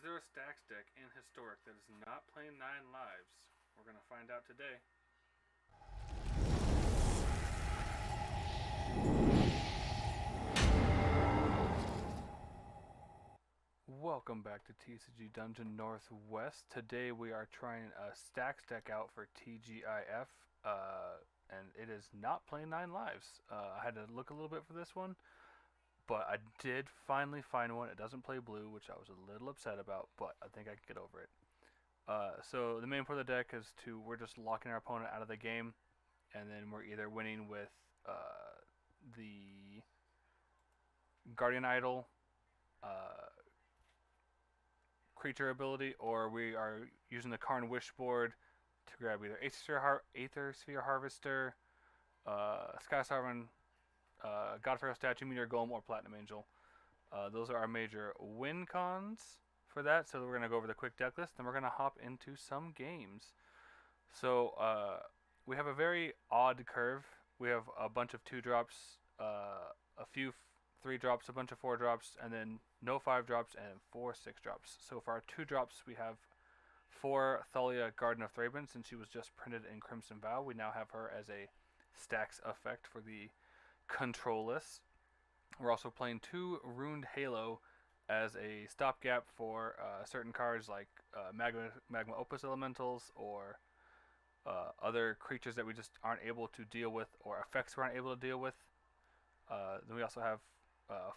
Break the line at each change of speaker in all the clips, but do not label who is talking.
there a Stax deck in Historic that is not playing 9 lives? We're going to find out today. Welcome back to TCG Dungeon Northwest. Today we are trying a Stax deck out for TGIF, and it is not playing 9 lives. I had to look a little bit for this one, but I did finally find one. It doesn't play blue, which I was a little upset about, but I think I can get over it. So the main part of the deck is we're just locking our opponent out of the game, and then we're either winning with the Guardian Idol, creature ability, or we are using the Karn Wishboard to grab either Aether Sphere Harvester, Sky Sovereign, God Pharaoh Statue, Meteor Golem, or Platinum Angel. Those are our major win cons for that. So we're going to go over the quick deck list, then we're going to hop into some games. So we have a very odd curve. We have a bunch of 2-drops, a few 3-drops, a bunch of 4-drops, and then no 5-drops and 4 6-drops. So for our 2-drops, we have 4 Thalia Garden of Thraben. Since she was just printed in Crimson Vow, we now have her as a Stax effect for the control list. We're also playing 2 Ruined Halo as a stopgap for certain cards like Magma Opus Elementals or other creatures that we just aren't able to deal with, or effects we aren't able to deal with. Then we also have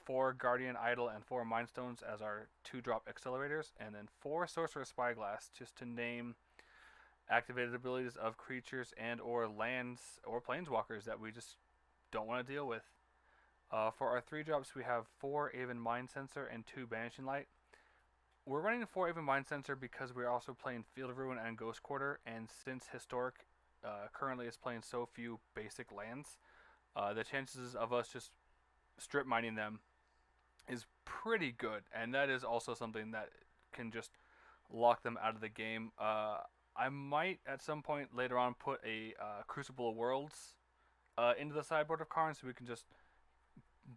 4 Guardian Idol and 4 Mind Stones as our 2-drop accelerators, and then 4 Sorcerer's Spyglass, just to name activated abilities of creatures and or lands or planeswalkers that we just don't want to deal with. For our 3-drops, we have 4 Aven Mind Sensor and 2 Banishing Light. We're running 4 Aven Mind Sensor because we're also playing Field of Ruin and Ghost Quarter, and since Historic currently is playing so few basic lands, the chances of us just strip mining them is pretty good, and that is also something that can just lock them out of the game. I might at some point later on put a Crucible of Worlds into the sideboard of Karn so we can just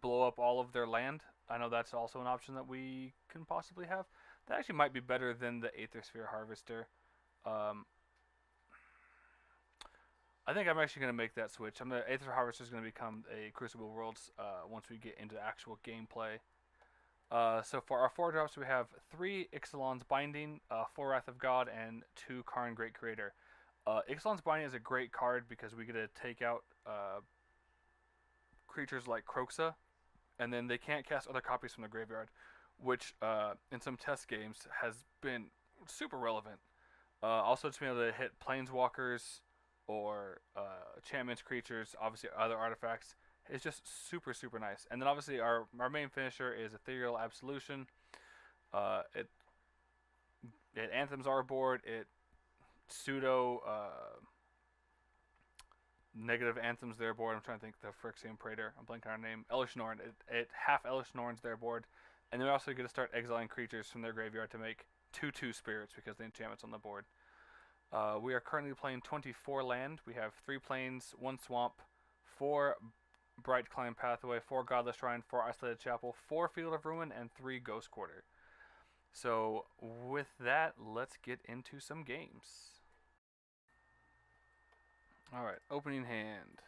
blow up all of their land. I know that's also an option that we can possibly have. That actually might be better than the Aether Sphere Harvester. I think I'm actually going to make that switch. Aether Harvester is going to become a Crucible Worlds once we get into actual gameplay. So for our 4-drops, we have 3 Ixalan's Binding, 4 Wrath of God, and 2 Karn Great Creator. Ixalan's Binding is a great card because we get to take out creatures like Kroxa, and then they can't cast other copies from the graveyard, which in some test games has been super relevant. Also, just being able to hit Planeswalkers or enchantments, creatures, obviously other artifacts, is just super, super nice. And then obviously our main finisher is Ethereal Absolution. It anthems our board. It pseudo negative anthems their board. I'm trying to think the Phyrexian Praetor. I'm blanking on her name. Elish Norn. It half Elish Norn's their board. And then we also get to start exiling creatures from their graveyard to make 2/2 spirits because the enchantment's on the board. We are currently playing 24 land. We have 3 plains, 1 swamp, 4 Bright Climb Pathway, 4 Godless Shrine, 4 Isolated Chapel, 4 Field of Ruin, and 3 Ghost Quarter. So with that, let's get into some games. Alright, opening hand.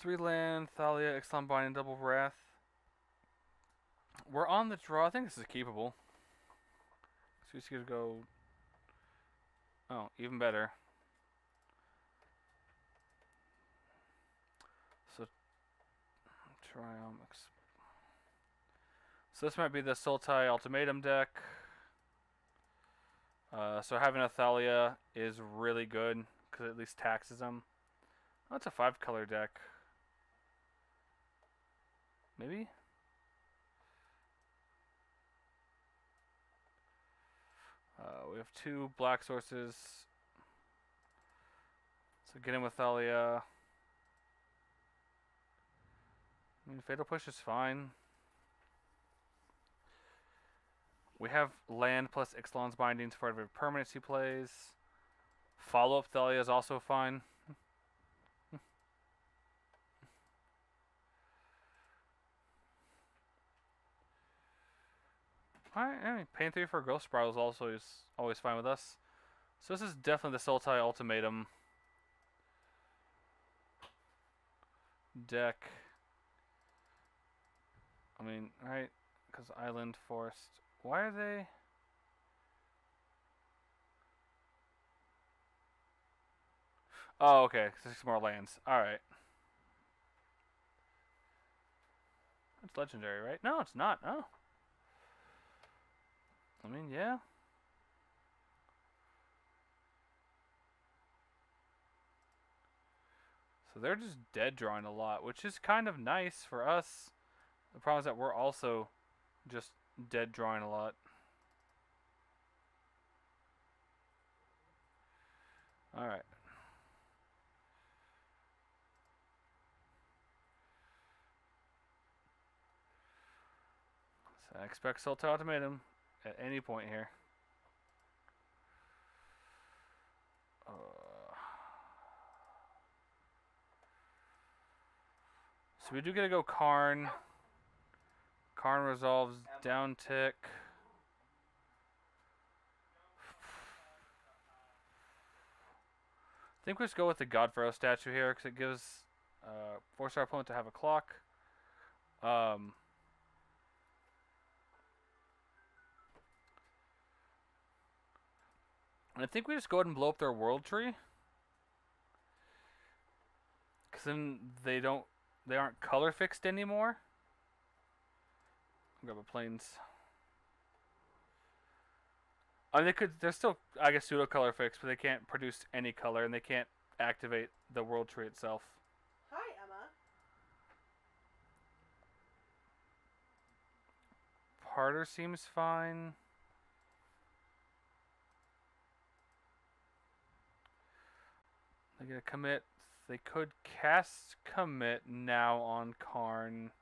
3 land, Thalia, Ixalan Binding, Double Wrath. We're on the draw. I think this is keepable. So we just get to go. Oh, even better. So, Triumph. So this might be the Sultai Ultimatum deck. So having a Thalia is really good because it at least taxes them. Oh, it's a 5-color deck. Maybe? We have 2 black sources. So get in with Thalia. I mean, Fatal Push is fine. We have land plus Ixalan's Bindings for every permanence he plays. Follow-up Thalia is also fine. Alright, I mean, paying 3 for a Growth Spiral is also always fine with us. So this is definitely the Sultai Ultimatum deck. I mean, right? Because Island, Forest. Why are they... Oh, okay. 6 more lands. Alright. It's legendary, right? No, it's not. Oh. I mean, yeah. So they're just dead drawing a lot, which is kind of nice for us. The problem is that we're also just dead drawing a lot. Alright. So I expect Sultai Ultimatum at any point here. So we do get to go Karn. Karn resolves down tick. I think we just go with the Godfaro statue here because it gives force our opponent to have a clock. And I think we just go ahead and blow up their world tree. Because then they aren't color fixed anymore. Grab a plains. I mean, they're still, I guess, pseudo color fixed, but they can't produce any color and they can't activate the world tree itself.
Hi, Emma.
Parter seems fine. They get a commit. They could cast commit now on Karn.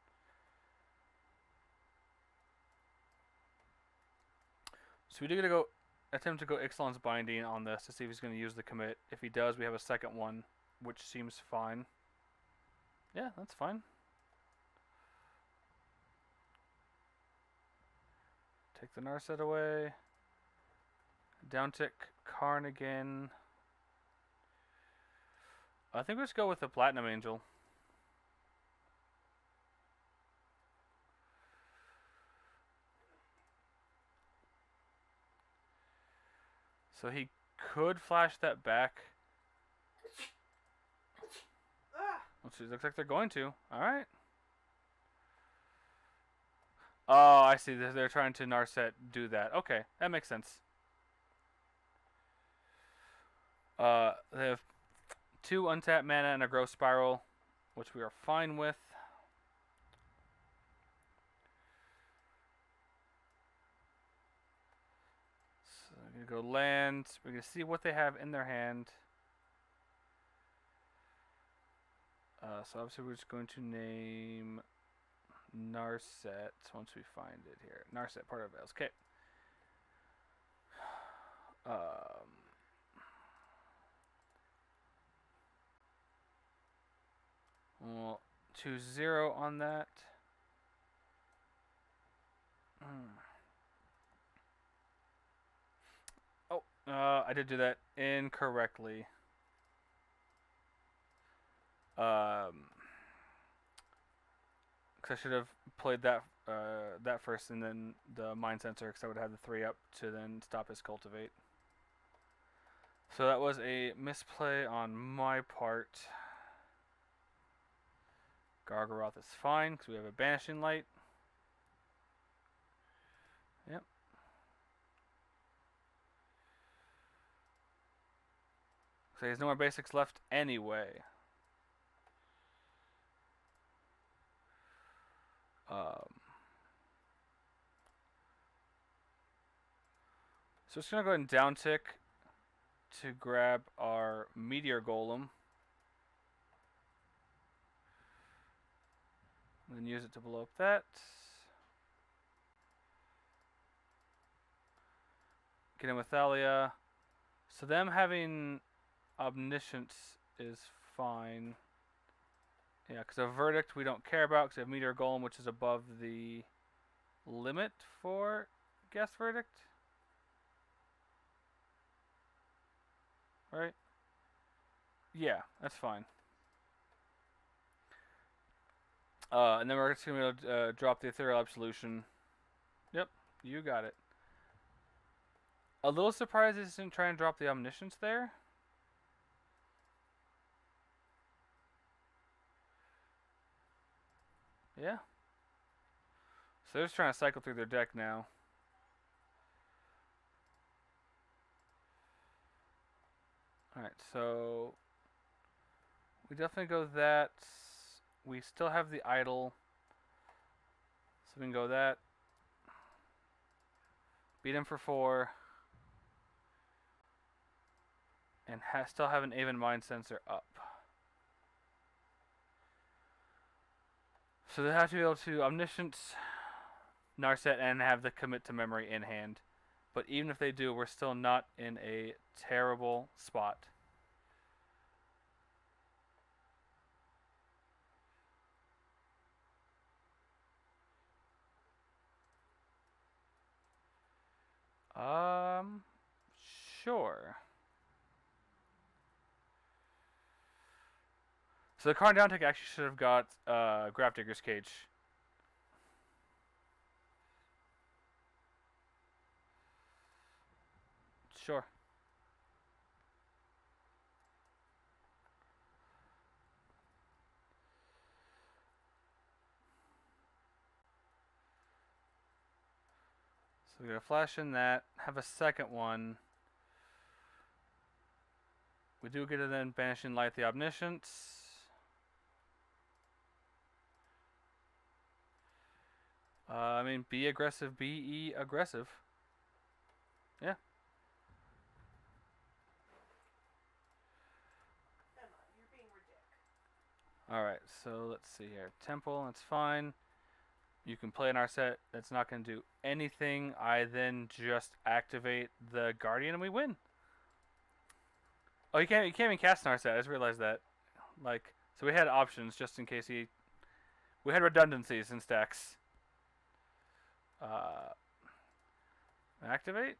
So we do get to go attempt to go Ixalan's Binding on this to see if he's going to use the commit. If he does, we have a second one, which seems fine. Yeah, that's fine. Take the Narset away. Downtick Karn again. I think we just go with the Platinum Angel. So he could flash that back. Which looks like they're going to. Alright. Oh, I see. They're trying to Narset do that. Okay, that makes sense. They have 2 untapped mana and a Growth Spiral, which we are fine with. So we're going to go land. We're going to see what they have in their hand. So obviously we're just going to name Narset once we find it here. Narset, part of Veils. Okay. We'll choose 0 on that. Oh, I did do that incorrectly. Because I should have played that first and then the Mind Sensor, because I would have the 3 up to then stop his Cultivate. So that was a misplay on my part. Gargaroth is fine because we have a Banishing Light. Yep. So there's no more basics left anyway. So it's going to go ahead and downtick to grab our Meteor Golem. And then use it to blow up that. Get in with Thalia. So them having Omniscience is fine. Yeah, because a Verdict we don't care about because we have Meteor Golem, which is above the limit for guess verdict? Right? Yeah, that's fine. And then we're just going to drop the Ethereal Absolution. Yep, you got it. A little surprised he didn't try and drop the Omniscience there. Yeah. So they're just trying to cycle through their deck now. Alright, so we definitely go that. We still have the idol. So we can go that. Beat him for 4. And still have an Aven Mind Sensor up. So they have to be able to Omniscience, Narset, and have the Commit to Memory in hand. But even if they do, we're still not in a terrible spot. Sure. So the Karn Downtick actually should have got Grafdigger's Cage. Sure. So we're going to flash in that, have a second one. We do get to then Banishing Light the Omniscience. I mean, be aggressive, be aggressive. Yeah.
Emma, you're being ridiculous.
Alright, so let's see here. Temple, that's fine. You can play an Narset. That's not going to do anything. I then just activate the Guardian and we win. Oh, you can't even cast Narset. I just realized that. Like, so we had options just in case he... We had redundancies in Stax. Activate.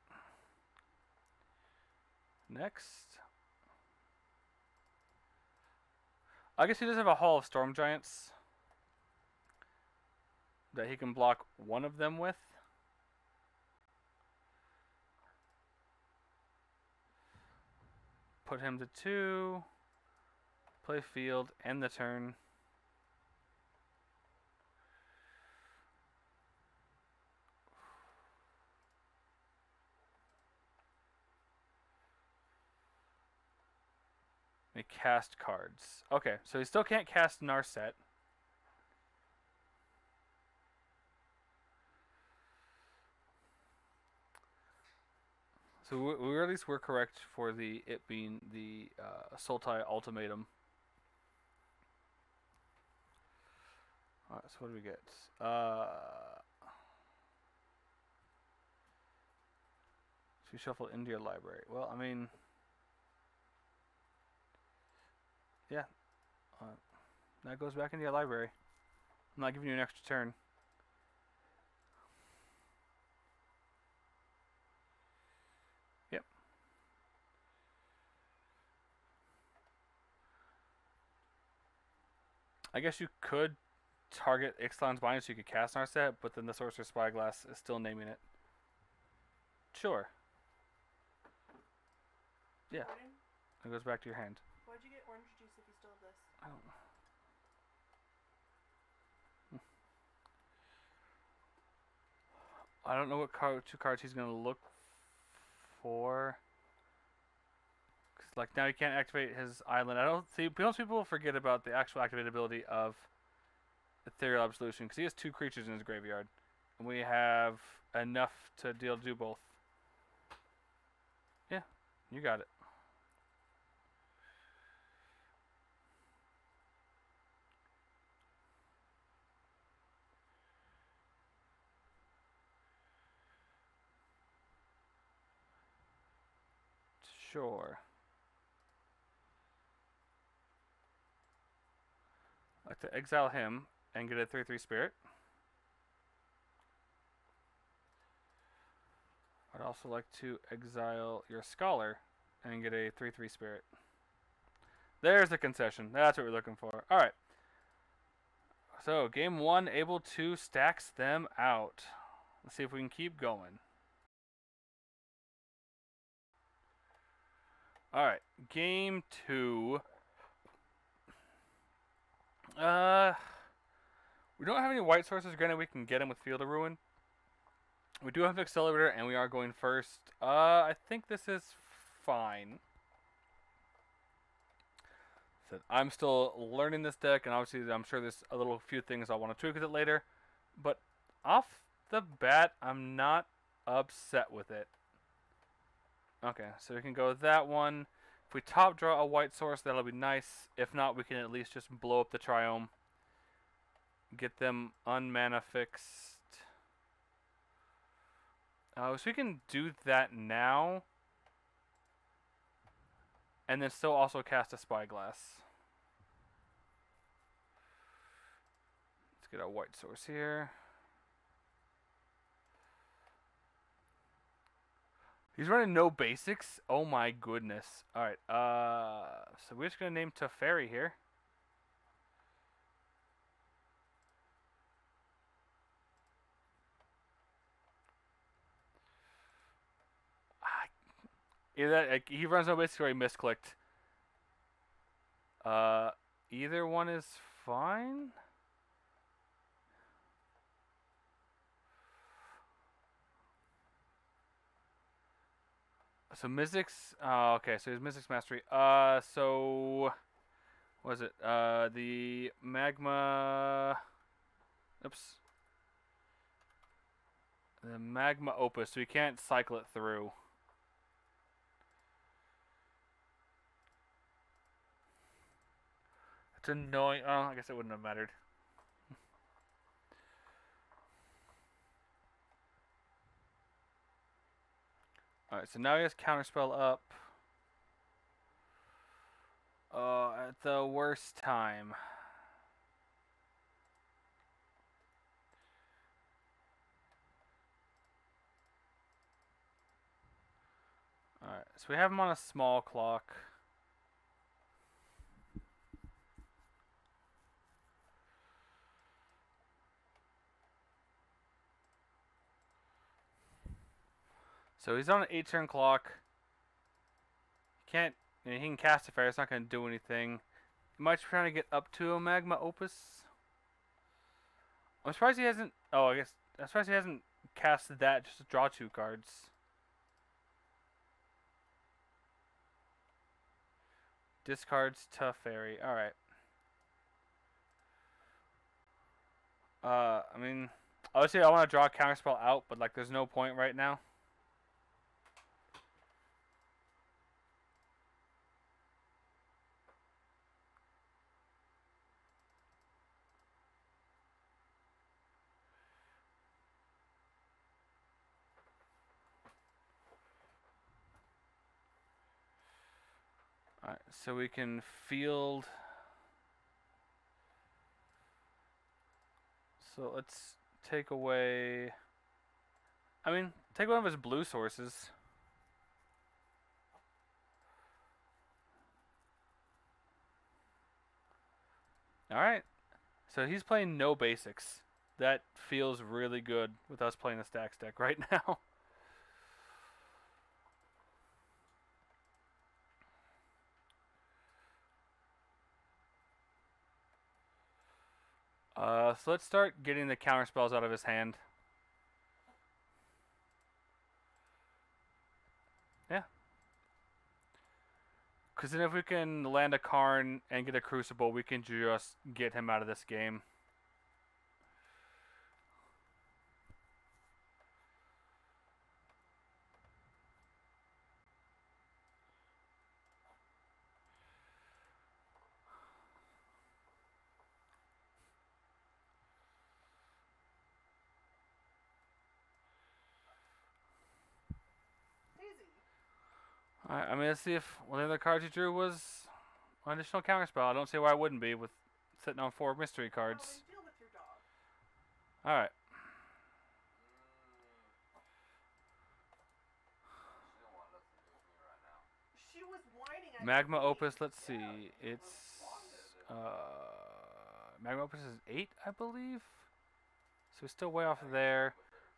Next. I guess he does have a Hall of Storm Giants that he can block one of them with. Put him to 2. Play field, end the turn. We cast cards. Okay, so he still can't cast Narset. So we at least were correct for it being the Sultai Ultimatum. Alright, so what do we get? So we shuffle into your library. Well, I mean... Yeah. That goes back into your library. I'm not giving you an extra turn. Yep. I guess you could target Ixalan's Bind so you could cast Narset, but then the Sorcerer's Spyglass is still naming it. Sure. Yeah.
Gordon,
It goes back to your hand.
why'd you get orange juice if you still have this?
I don't know. I don't know what 2 cards he's going to look for. Cause like now you can't activate his island. I don't see. Most people forget about the actual activatability of Ethereal Absolution because he has 2 creatures in his graveyard, and we have enough to do both. Yeah, you got it. Sure. I'd like to exile him and get a 3/3 spirit. I'd also like to exile your Scholar and get a 3/3 Spirit. There's the concession. That's what we're looking for. Alright. So, game 1, able to Stax them out. Let's see if we can keep going. Alright, game 2. We don't have any white sources. Granted, we can get them with Field of Ruin. We do have Accelerator, and we are going first. I think this is fine. So I'm still learning this deck, and obviously I'm sure there's a little few things I want to tweak with it later. But off the bat, I'm not upset with it. Okay, so we can go with that one. If we top draw a white source, that'll be nice. If not, we can at least just blow up the Triome. Get them unmana fixed. So we can do that now. And then still also cast a Spyglass. Let's get our white source here. He's running no basics? Oh my goodness. Alright, so we're just going to name Teferi here. Either like, he runs no basics or he misclicked. Either one is fine. So Mystics, okay, so his Mystics Mastery. So what was it? The Magma. Oops. The Magma Opus, so we can't cycle it through. It's annoying. Oh, I guess it wouldn't have mattered. Alright, so now he has Counterspell up. At the worst time. Alright, so we have him on a small clock. So he's on an 8-turn clock. He can cast a fairy, it's not going to do anything. He might be trying to get up to a Magma Opus. I'm surprised he hasn't... Oh, I'm surprised he hasn't cast that just to draw 2 cards. Discards Teferi. Alright. I mean... Obviously, I want to draw a Counterspell out, but, like, there's no point right now. Alright, so we can field... So let's take away... I mean, take one of his blue sources. Alright. So he's playing no basics. That feels really good with us playing the Stax deck right now. So let's start getting the counter spells out of his hand. Yeah. Because then if we can land a Karn and get a Crucible, we can just get him out of this game. Alright, I mean, let's see if one of the cards you drew was an additional counterspell. I don't see why it wouldn't be with sitting on 4 mystery cards.
Deal with your dog.
Alright. Magma Opus, let's see. It's Magma Opus is 8, I believe. So we're still way off there.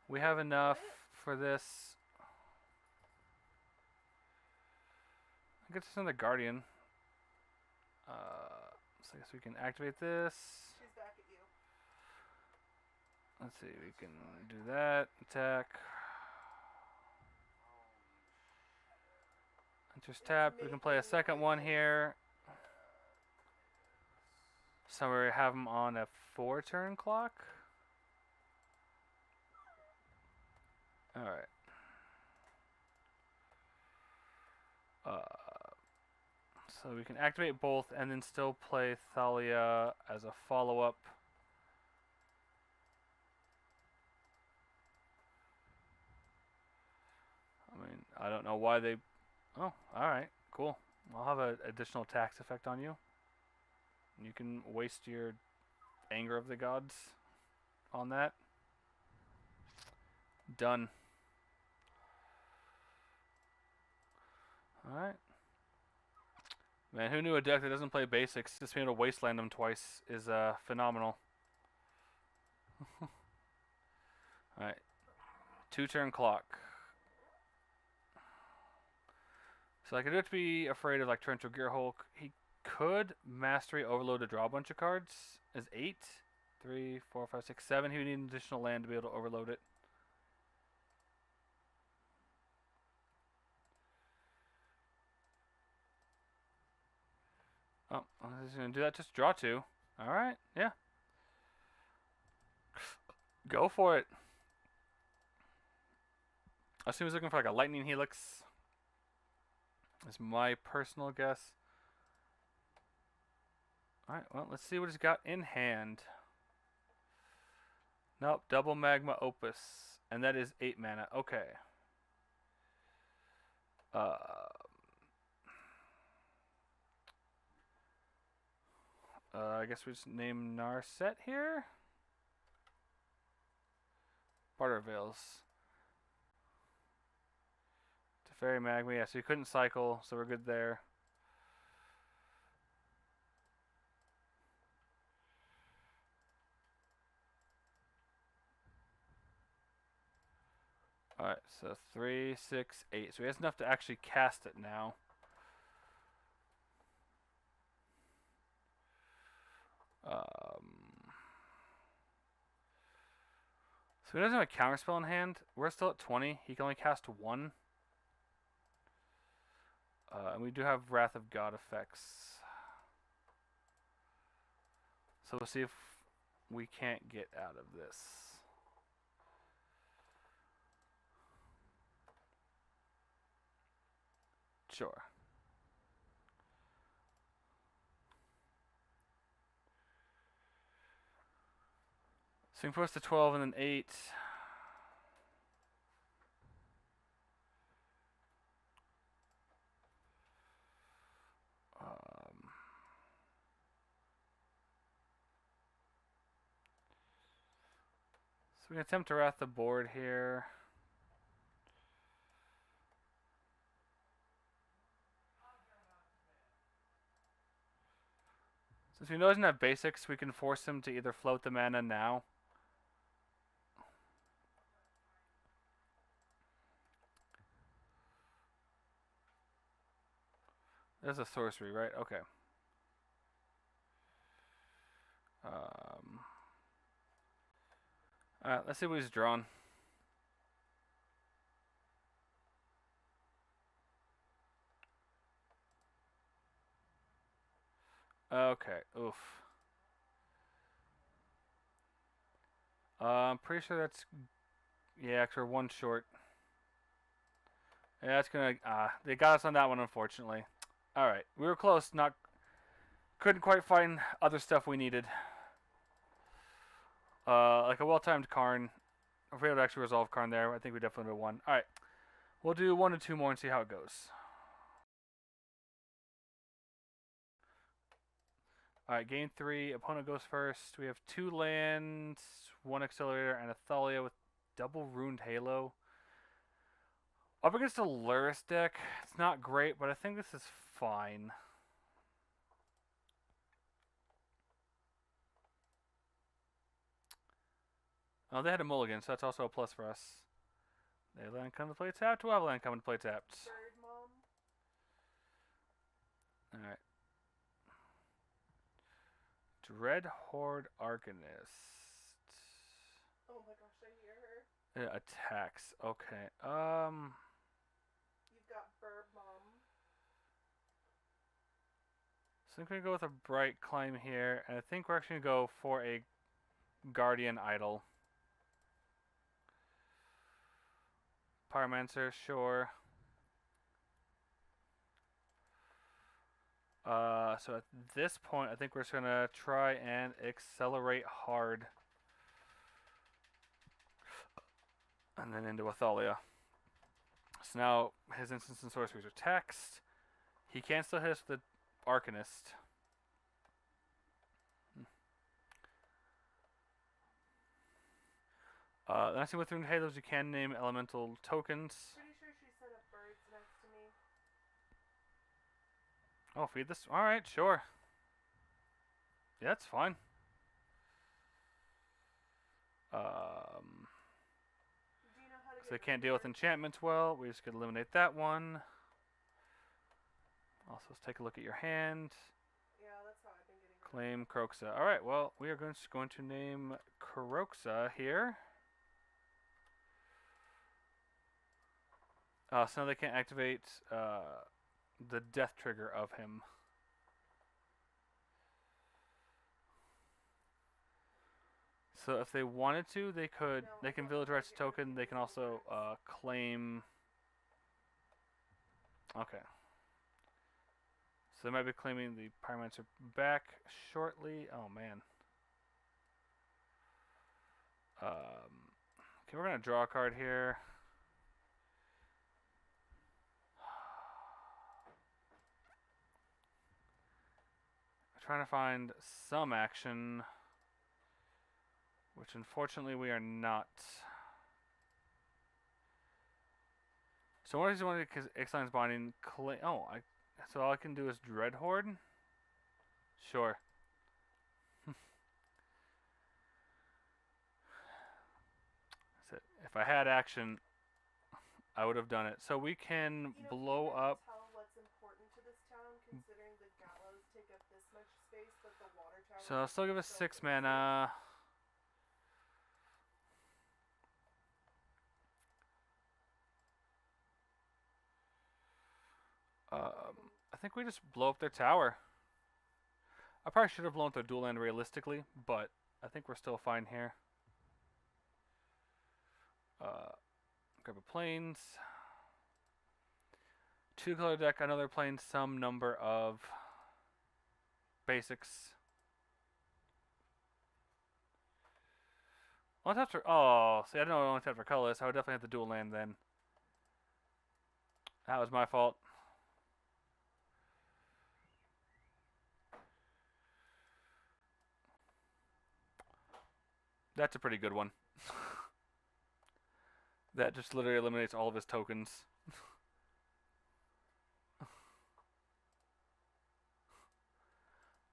We have enough for this. I guess it's another Guardian. So I guess we can activate this.
She's back at you.
Let's see, we can do that. Attack. Enters tap. We can play a second one here. So we have him on a 4-turn clock. Alright. So we can activate both and then still play Thalia as a follow-up. I mean, I don't know why they... Oh, alright, cool. I'll have an additional tax effect on you. You can waste your Anger of the Gods on that. Done. Alright. Man, who knew a deck that doesn't play basics, just being able to wasteland them twice is phenomenal. Alright. 2-turn clock. So I could do it to be afraid of like Torrential Gearhulk. He could Mastery Overload to draw a bunch of cards as 8. 3, 4, 5, 6, 7. He would need an additional land to be able to overload it. Oh, he's going to do that. Just draw 2. Alright, yeah. Go for it. I assume he's looking for like a Lightning Helix. That's my personal guess. Alright, well, let's see what he's got in hand. Nope, double Magma Opus. And that is 8 mana. Okay. I guess we just name Narset here. Barter Veils. Teferi Magma, yeah, so you couldn't cycle, so we're good there. Alright, so 3, 6, 8. So he has enough to actually cast it now. So he doesn't have a counterspell in hand. We're still at 20. He can only cast 1. And we do have Wrath of God effects. So we'll see if we can't get out of this. Sure. Swing force to 12 and then 8. So we can attempt to wrath the board here. Since we know he doesn't have basics, we can force him to either float the mana now. There's a sorcery, right? Okay. Alright, let's see what he's drawn. Okay, oof. I'm pretty sure that's... Yeah, because we're 1 short. Yeah, that's gonna... they got us on that one, unfortunately. Alright, we were close. Couldn't quite find other stuff we needed. Like a well-timed Karn. If we able to actually resolve Karn there, I think we definitely would have won. Alright, we'll do 1 or 2 more and see how it goes. Alright, game 3. Opponent goes first. We have 2 lands, 1 Accelerator, and a Thalia with double Ruined Halo. Up against a Luris deck, it's not great, but I think this is fine. Oh, they had a mulligan, so that's also a plus for us. They have land come to play tapped. We'll have land coming to play tapped.
Bird mom.
Alright. Dread Horde Arcanist.
Oh my gosh, I hear her.
It attacks. Okay.
You've got bird mom.
So I'm gonna go with a bright climb here, and I think we're actually gonna go for a Guardian Idol. Pyromancer, sure. So at this point, I think we're just gonna try and accelerate hard. And then into Athalia. So now his instants and sorceries are taxed. He can still hit us with the Arcanist. The nice thing with Rune Halos, you can name elemental tokens.
Pretty sure she set up birds next to me.
Oh, feed this? Alright, sure. Yeah, that's fine.
Do you know how to
So
get
they
rid
can't
of
deal with
birds?
enchantments well. We just could eliminate that one. Also, let's take a look at your hand.
Yeah, that's how I've been getting rid of
Claim Croxa. Alright, well, we are just going to name Croxa here. So now they can't activate the death trigger of him. So if they wanted to, they could.
No,
They
I
can
don't
village
wanna
rights
get rid of
token. They
these
can also
birds.
claim. Okay. So they might be claiming the Pyromancer back shortly. Oh man. Okay, we're gonna draw a card here. Trying to find some action, which unfortunately we are not. So what is one of the X-Line's binding? So all I can do is Dread Horde? Sure. So if I had action, I would have done it. So we can
You know,
blow
can you
up.
tell what's important to this town, considering the gallows take up this much space, but the water tower.
So I'll still give us
fills
6
up
mana. I think we just blow up their tower. I probably should have blown up their dual land realistically, but I think we're still fine here. Grab a plains. 2-color deck, another plains, some number of basics. Only tap for see, I didn't know I only tapped for colorless. I would definitely have the dual land then. That was my fault. That's a pretty good one. That just literally eliminates all of his tokens.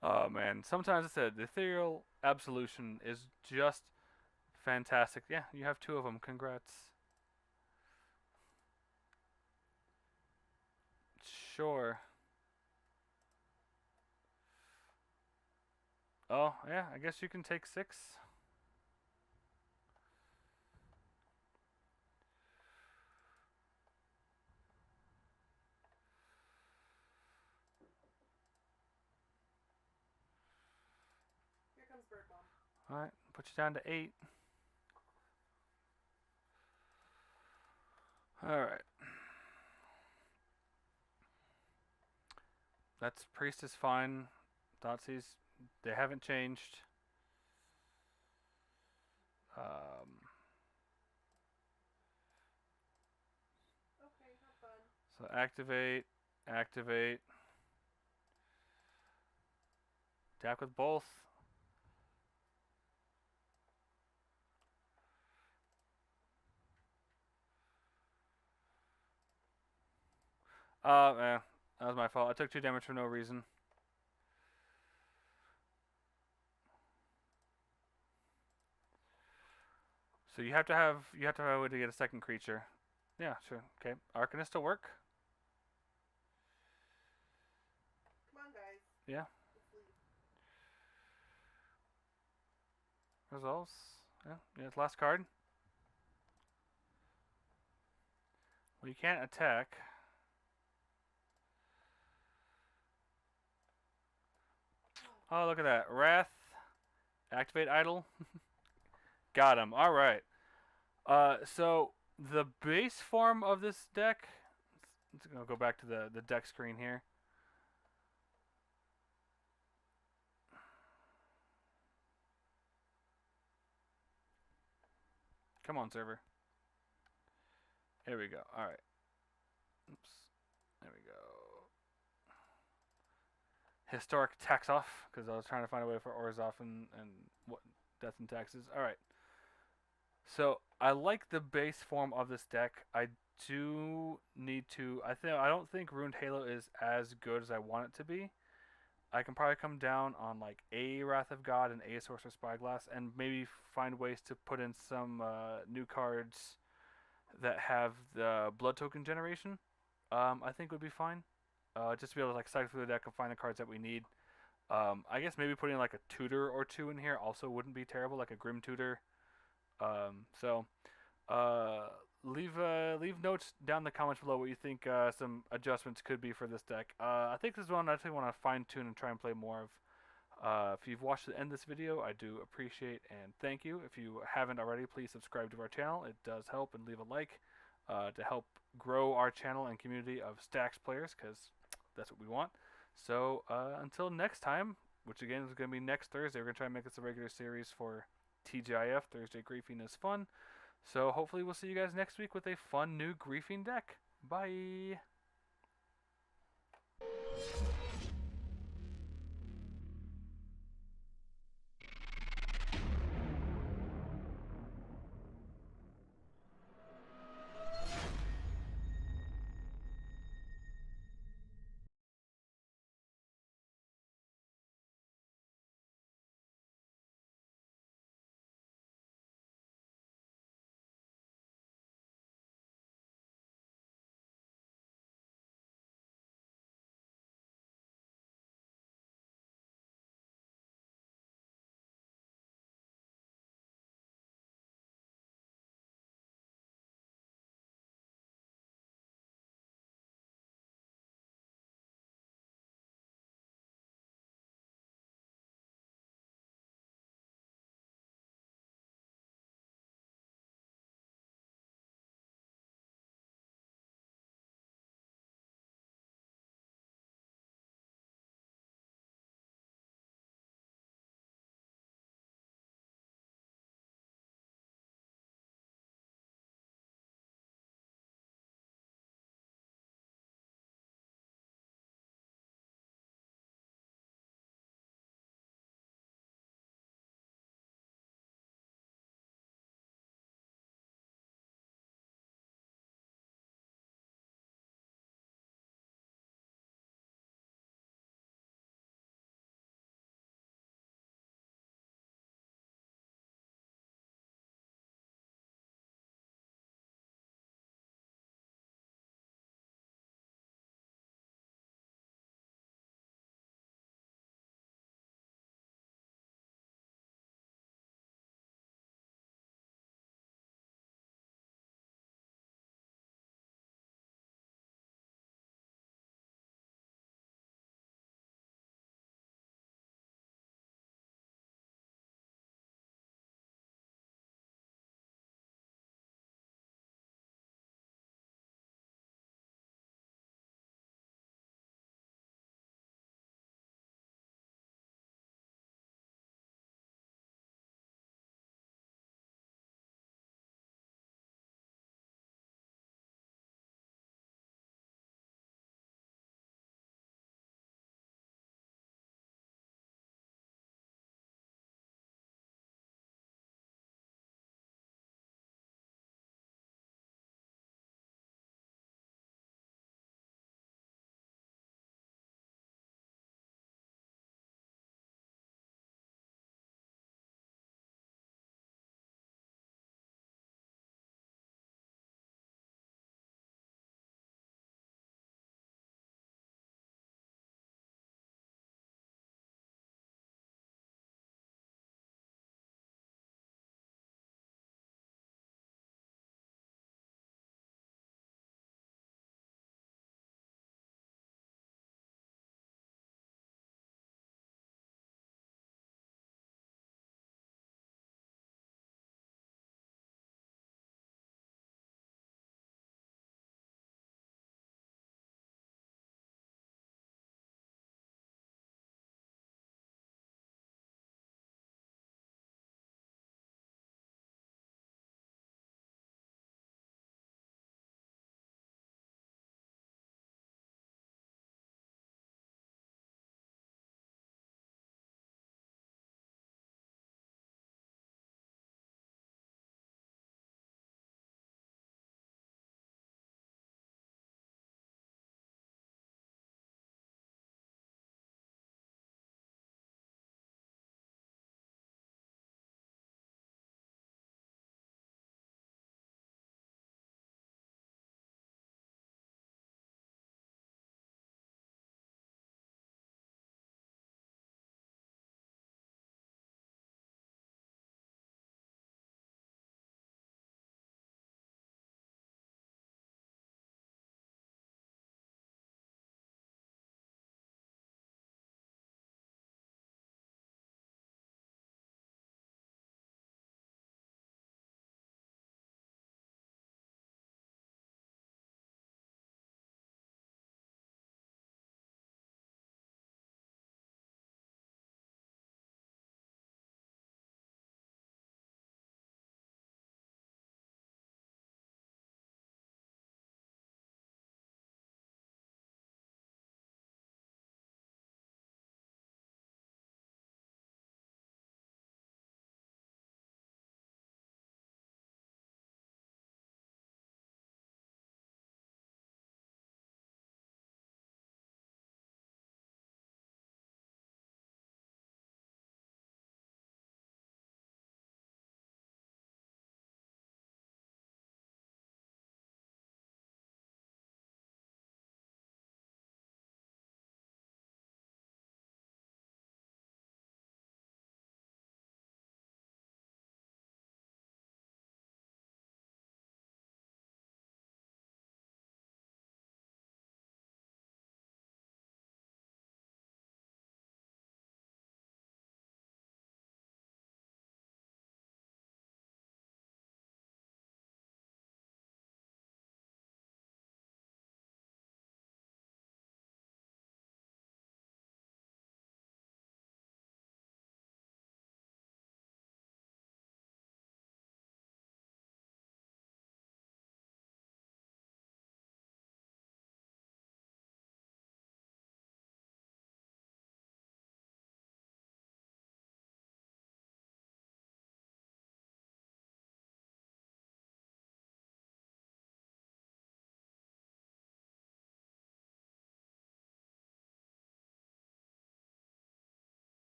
Oh man, sometimes I said the Ethereal Absolution is just fantastic. Yeah, you have 2 of them. Congrats. Sure. Oh, yeah, I guess you can take 6.
Here comes bird mom.
Alright, put you down to 8. Alright. That's priest is fine. Thoughtseize, they haven't changed.
Okay, have fun.
So activate, activate. Attack with both. That was my fault. I took 2 damage for no reason. So you have to have a way to get a second creature. Yeah, sure. Okay. Arcanist will work.
Come on, guys.
Yeah.
Let's leave.
Resolves. Yeah. Yeah. It's last card. Well, you can't attack. Oh, look at that. Wrath. Activate idol. Got him. All right. So the base form of this deck. Let's go back to the deck screen here. Come on, server. Here we go. All right. Oops. There we go. Historic tax off, because I was trying to find a way for Orzhox and what death and taxes. All right. So I like the base form of this deck. I do need to. I don't think Ruined Halo is as good as I want it to be. I can probably come down on like a Wrath of God and a Sorcerer's Spyglass, and maybe find ways to put in some new cards that have the blood token generation. I think would be fine. Just to be able to like cycle through the deck and find the cards that we need. I guess maybe putting like a tutor or two in here also wouldn't be terrible, like a Grim Tutor. So leave notes down in the comments below what you think some adjustments could be for this deck. I think this is one I actually want to fine tune and try and play more of. If you've watched the end of this video, I do appreciate and thank you. If you haven't already, please subscribe to our channel. It does help, and leave a like to help grow our channel and community of Stax players, because that's what we want. So until next time, which again is going to be next Thursday, we're going to try and make this a regular series for TGIF. Thursday Griefing is fun. So hopefully we'll see you guys next week with a fun new Griefing deck. Bye!